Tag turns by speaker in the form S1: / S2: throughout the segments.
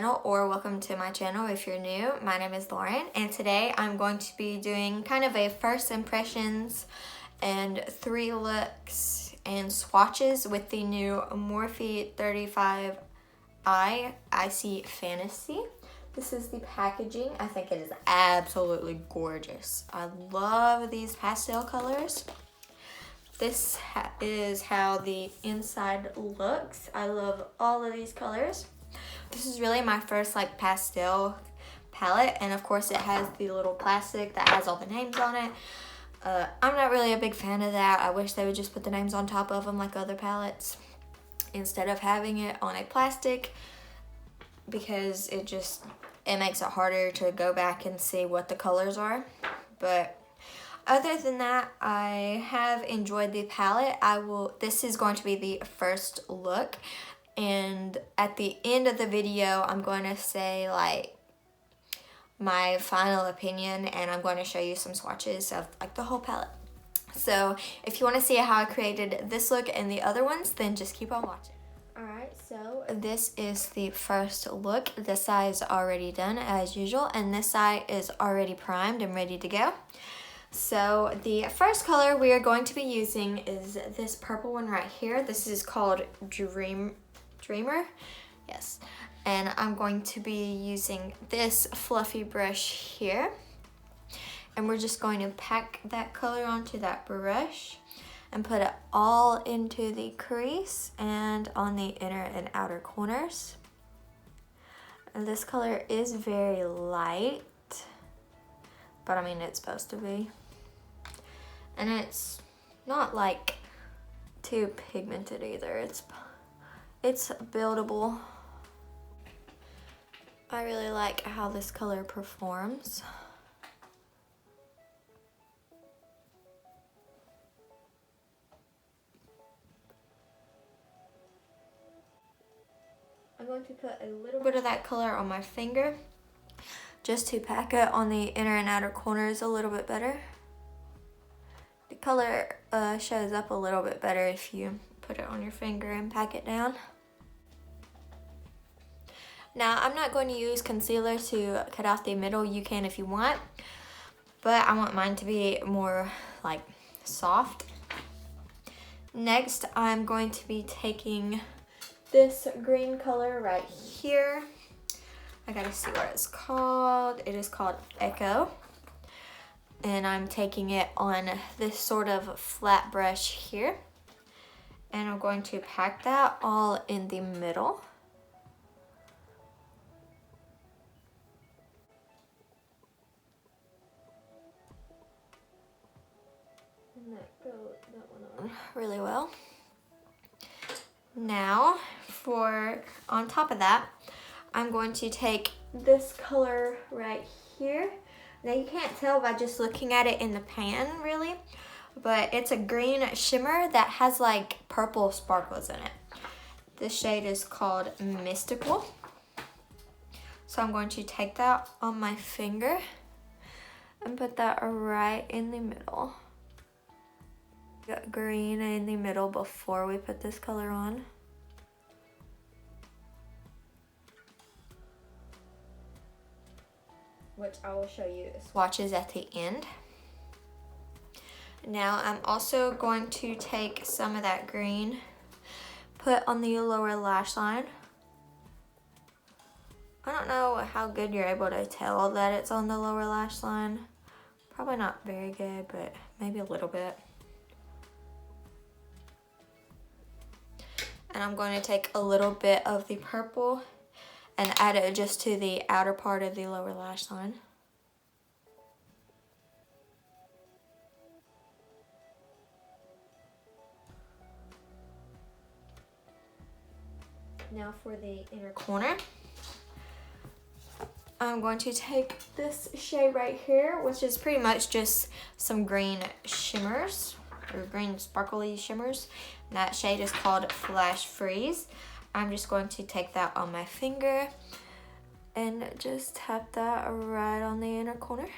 S1: channel, or welcome to my channel if you're new. My name is Lauren, and today I'm going to be doing kind of a first impressions and 3 looks and swatches with the new Morphe 35I Icy Fantasy. This is the packaging. I think it is absolutely gorgeous. I love these pastel colors. This is how the inside looks. I love all of these colors. This is really my first like pastel palette, and of course it has the little plastic that has all the names on it. I'm not really a big fan of that. I wish they would just put the names on top of them like other palettes instead of having it on a plastic, because it makes it harder to go back and see what the colors are. But other than that, I have enjoyed the palette. This is going to be the first look, and at the end of the video, I'm going to say like my final opinion, and I'm going to show you some swatches of like the whole palette. So if you want to see how I created this look and the other ones, then just keep on watching. Alright, so this is the first look. This eye is already done as usual, and this eye is already primed and ready to go. So the first color we are going to be using is this purple one right here. This is called Dreamer. Yes. And I'm going to be using this fluffy brush here. And we're just going to pack that color onto that brush and put it all into the crease and on the inner and outer corners. And this color is very light, but I mean it's supposed to be. And it's not like too pigmented either. It's buildable. I really like how this color performs. I'm going to put a little bit of that color on my finger just to pack it on the inner and outer corners a little bit better. The color shows up a little bit better if you put it on your finger and pack it down. Now, I'm not going to use concealer to cut out the middle. You can if you want, but I want mine to be more like soft. Next, I'm going to be taking this green color right here. I gotta see what it's called. It is called Echo. And I'm taking it on this sort of flat brush here. And I'm going to pack that all in the middle. And that one on really well. Now, on top of that, I'm going to take this color right here. Now you can't tell by just looking at it in the pan really, but it's a green shimmer that has like purple sparkles in it. This shade is called Mystical. So I'm going to take that on my finger and put that right in the middle. Got green in the middle before we put this color on. Which I will show you swatches at the end. Now I'm also going to take some of that green, put on the lower lash line. I don't know how good you're able to tell that it's on the lower lash line. Probably not very good, but maybe a little bit. And I'm going to take a little bit of the purple and add it just to the outer part of the lower lash line. Now for the inner corner, I'm going to take this shade right here, which is pretty much just some green shimmers, or green sparkly shimmers. And that shade is called Flash Freeze. I'm just going to take that on my finger and just tap that right on the inner corner.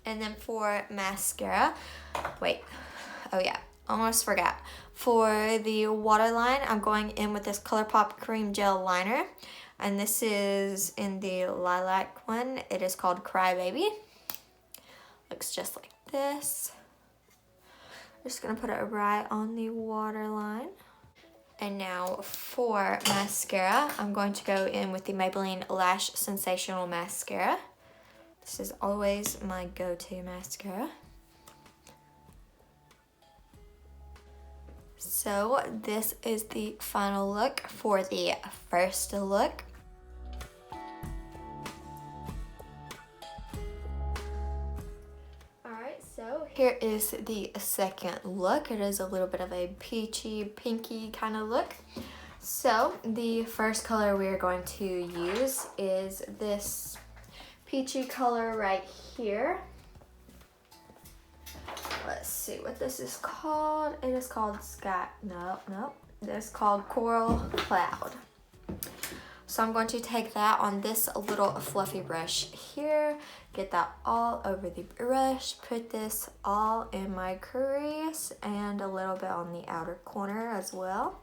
S1: And then for mascara, oh yeah, almost forgot. For the waterline, I'm going in with this ColourPop Cream Gel Liner. And this is in the lilac one. It is called Cry Baby. Looks just like this. Just gonna put it right on the waterline. And now for mascara, I'm going to go in with the Maybelline Lash Sensational Mascara. This is always my go-to mascara. So this is the final look for the first look. Alright, so here is the second look. It is a little bit of a peachy, pinky kind of look. So the first color we are going to use is this peachy color right here. Let's see what this is called. It is called It's called Coral Cloud. So I'm going to take that on this little fluffy brush here, get that all over the brush, put this all in my crease and a little bit on the outer corner as well.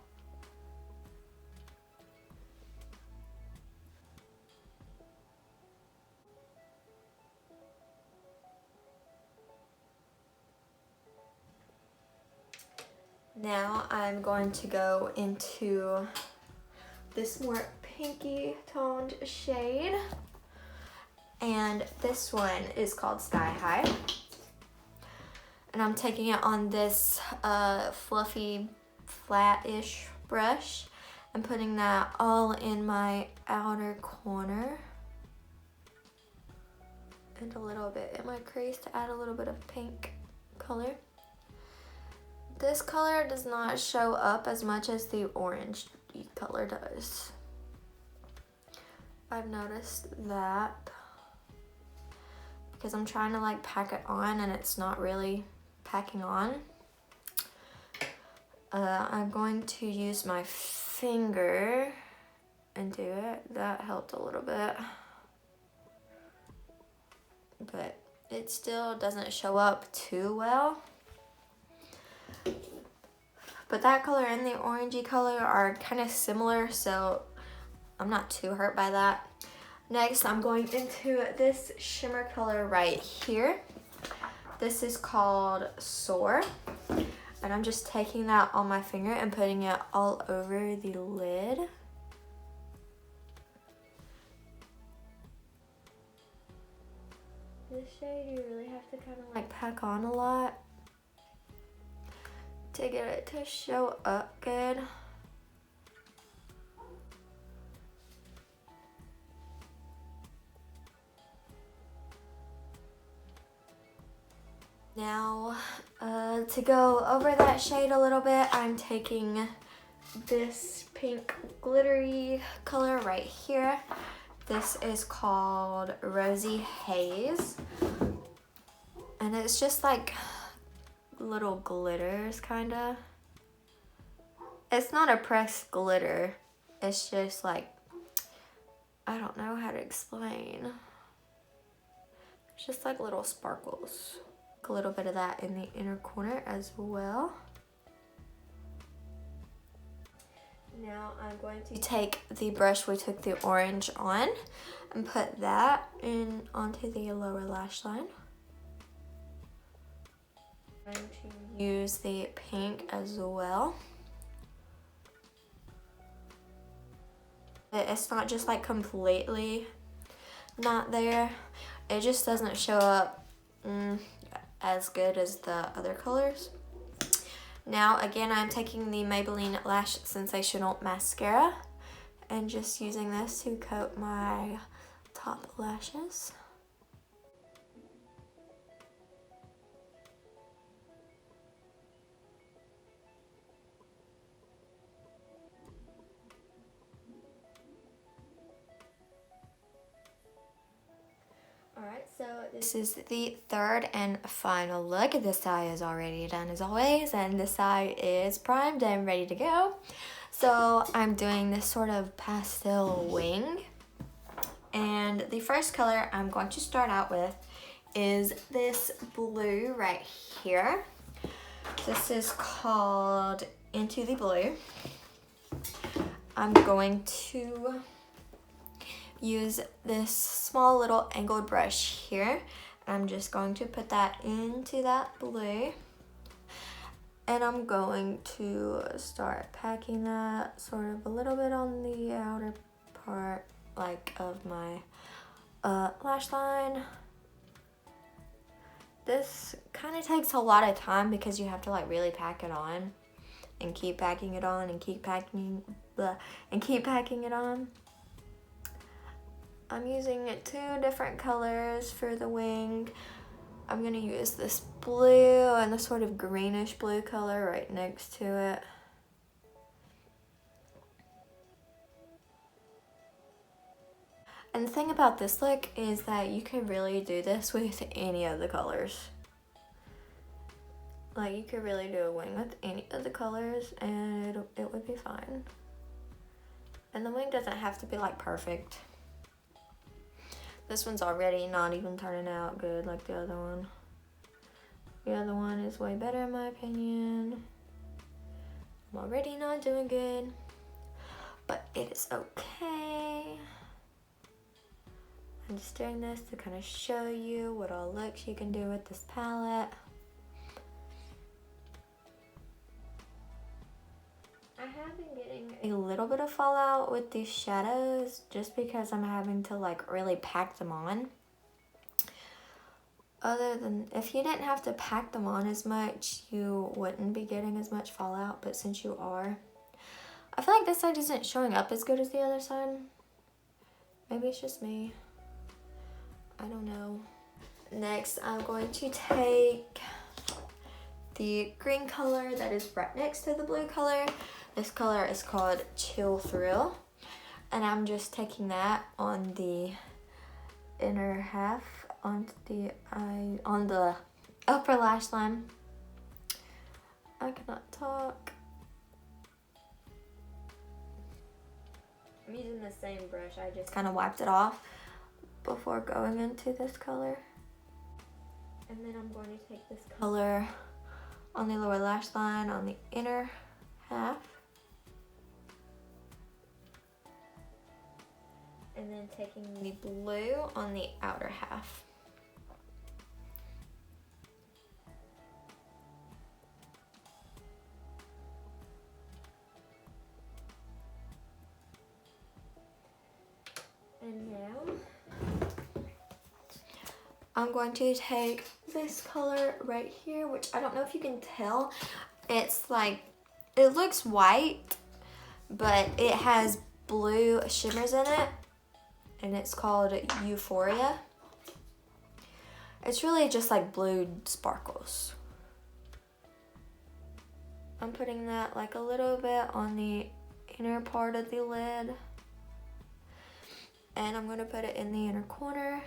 S1: Now I'm going to go into this more pinky toned shade, and this one is called Sky High. And I'm taking it on this fluffy, flat-ish brush and putting that all in my outer corner and a little bit in my crease to add a little bit of pink color. This color does not show up as much as the orange color does. I've noticed that because I'm trying to like pack it on and it's not really packing on. I'm going to use my finger and do it. That helped a little bit, but it still doesn't show up too well. But that color and the orangey color are kind of similar, so I'm not too hurt by that. Next, I'm going into this shimmer color right here. This is called Soar. And I'm just taking that on my finger and putting it all over the lid. This shade you really have to kind of like pack on a lot to get it to show up good. Now, to go over that shade a little bit, I'm taking this pink glittery color right here. This is called Rosy Haze. And it's just like little glitters, kinda. It's not a pressed glitter. It's just like, I don't know how to explain. It's just like little sparkles. A little bit of that in the inner corner as well. Now I'm going to take the brush we took the orange on and put that in onto the lower lash line. I'm going to use the pink as well. It's not just like completely not there. It just doesn't show up as good as the other colors. Now again, I'm taking the Maybelline Lash Sensational Mascara and just using this to coat my top lashes. Alright, so this is the third and final look. This eye is already done as always, and this eye is primed and ready to go. So I'm doing this sort of pastel wing. And the first color I'm going to start out with is this blue right here. This is called Into the Blue. I'm going to use this small little angled brush here. I'm just going to put that into that blue. And I'm going to start packing that sort of a little bit on the outer part, like of my lash line. This kind of takes a lot of time because you have to like really pack it on and keep packing it on and keep packing it on. I'm using 2 different colors for the wing. I'm gonna use this blue and the sort of greenish blue color right next to it. And the thing about this look is that you could really do this with any of the colors. Like, you could really do a wing with any of the colors and it would be fine. And the wing doesn't have to be like perfect. This one's already not even turning out good like the other one. The other one is way better in my opinion. I'm already not doing good, but it is okay. I'm just doing this to kind of show you what all looks you can do with this palette. I have been getting a little bit of fallout with these shadows just because I'm having to like really pack them on. Other than, if you didn't have to pack them on as much, you wouldn't be getting as much fallout, but since you are, I feel like this side isn't showing up as good as the other side. Maybe it's just me. I don't know. Next, I'm going to take the green color that is right next to the blue color. This color is called Chill Thrill, and I'm just taking that on the inner half, on the upper lash line. I cannot talk. I'm using the same brush. I just kind of wiped it off before going into this color. And then I'm going to take this color on the lower lash line on the inner half. And then taking the blue on the outer half. And now I'm going to take this color right here, which I don't know if you can tell. It's like, it looks white, but it has blue shimmers in it. And it's called Euphoria. It's really just like blue sparkles. I'm putting that like a little bit on the inner part of the lid. And I'm gonna put it in the inner corner.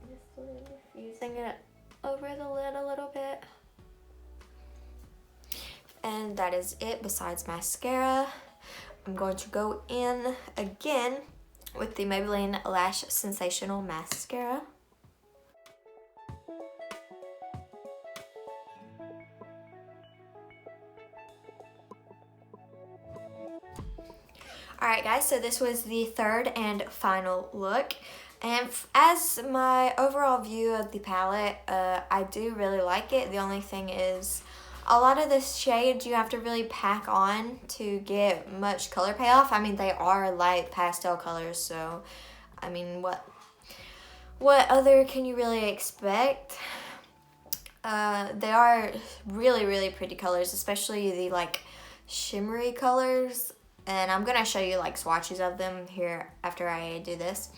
S1: Just sort of diffusing it over the lid a little bit. And that is it besides mascara. I'm going to go in again with the Maybelline Lash Sensational Mascara. Alright guys, so this was the third and final look. And as my overall view of the palette, I do really like it. The only thing is, a lot of the shades you have to really pack on to get much color payoff. I mean, they are light pastel colors, so I mean, what other can you really expect? They are really, really pretty colors, especially the like shimmery colors. And I'm gonna show you like swatches of them here after I do this.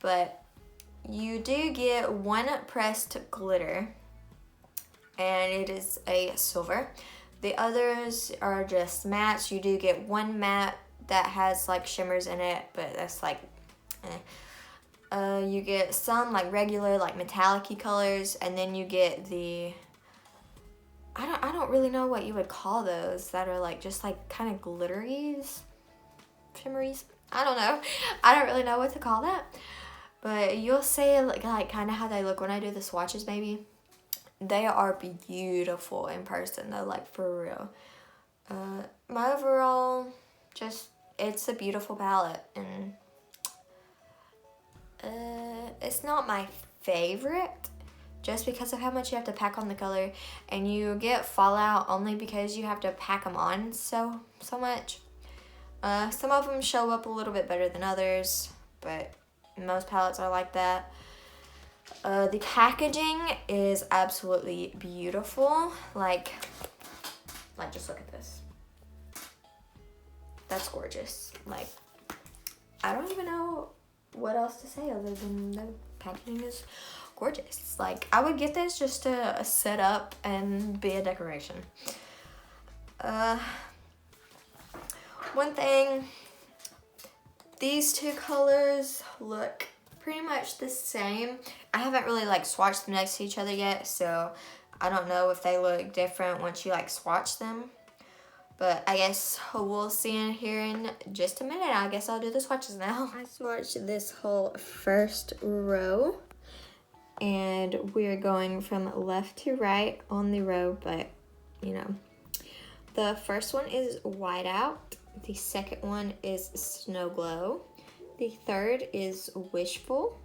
S1: But you do get one pressed glitter, and it is a silver. The others are just mattes. You do get one matte that has like shimmers in it, but that's like you get some like regular like metallic-y colors, and then you get the I don't really know what you would call those that are like just like kind of glitteries, shimmeries. I don't know. I don't really know what to call that. But you'll see like kind of how they look when I do the swatches maybe. They are beautiful in person though, like for real. My overall, just, it's a beautiful palette, and it's not my favorite just because of how much you have to pack on the color, and you get fallout only because you have to pack them on so much. Some of them show up a little bit better than others, but most palettes are like that. The packaging is absolutely beautiful. Like just look at this. That's gorgeous. Like, I don't even know what else to say other than the packaging is gorgeous. Like, I would get this just to set up and be a decoration. One thing, these two colors look pretty much the same. I haven't really like swatched them next to each other yet, so I don't know if they look different once you like swatch them. But I guess we'll see in here in just a minute. I guess I'll do the swatches now. I swatched this whole first row, and we're going from left to right on the row, but you know. The first one is Whiteout. The second one is Snow Glow. The third is Wishful.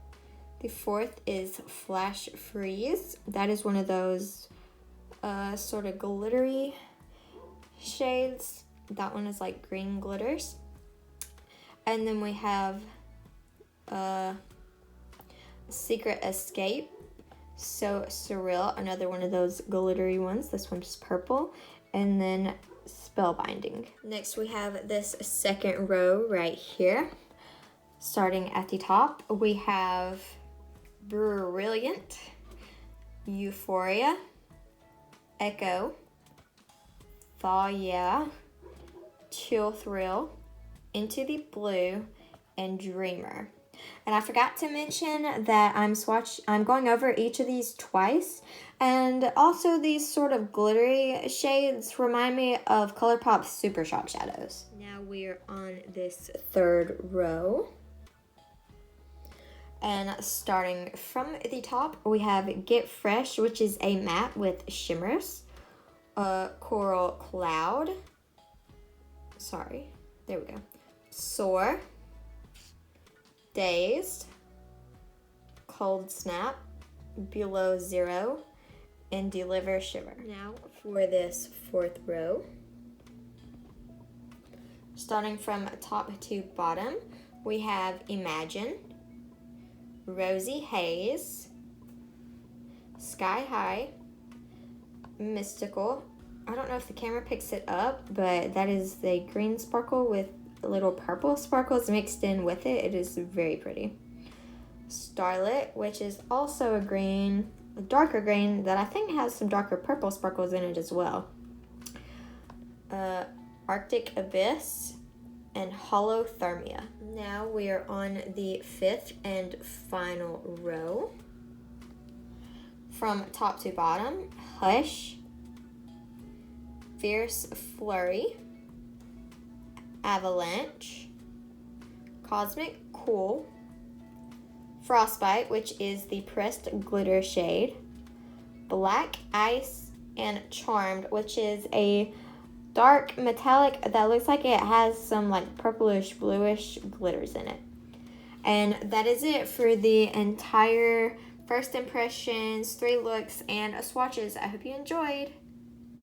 S1: The fourth is Flash Freeze. That is one of those sort of glittery shades. That one is like green glitters. And then we have Secret Escape. So Surreal, another one of those glittery ones. This one's purple. And then Spellbinding. Next we have this second row right here. Starting at the top, we have Brilliant, Euphoria, Echo, Thaw Yeah, Chill Thrill, Into the Blue, and Dreamer. And I forgot to mention that I'm going over each of these twice, and also these sort of glittery shades remind me of ColourPop's Super Shock Shadows. Now we're on this third row. And starting from the top, we have Get Fresh, which is a matte with shimmers. Coral Cloud. Sorry, there we go. Soar. Dazed. Cold Snap. Below Zero. And Deliver Shimmer. Now for this fourth row. Starting from top to bottom, we have Imagine. Rosy Haze, Sky High, Mystical. I don't know if the camera picks it up, but that is the green sparkle with little purple sparkles mixed in with it. It is very pretty. Starlit, which is also a green, a darker green that I think has some darker purple sparkles in it as well. Arctic Abyss, and Holothermia. Now we are on the fifth and final row. From top to bottom, Hush, Fierce Flurry, Avalanche, Cosmic Cool, Frostbite, which is the pressed glitter shade, Black Ice, and Charmed, which is a dark metallic that looks like it has some like purplish bluish glitters in it. And that is it for the entire first impressions, 3 looks, and swatches. I hope you enjoyed.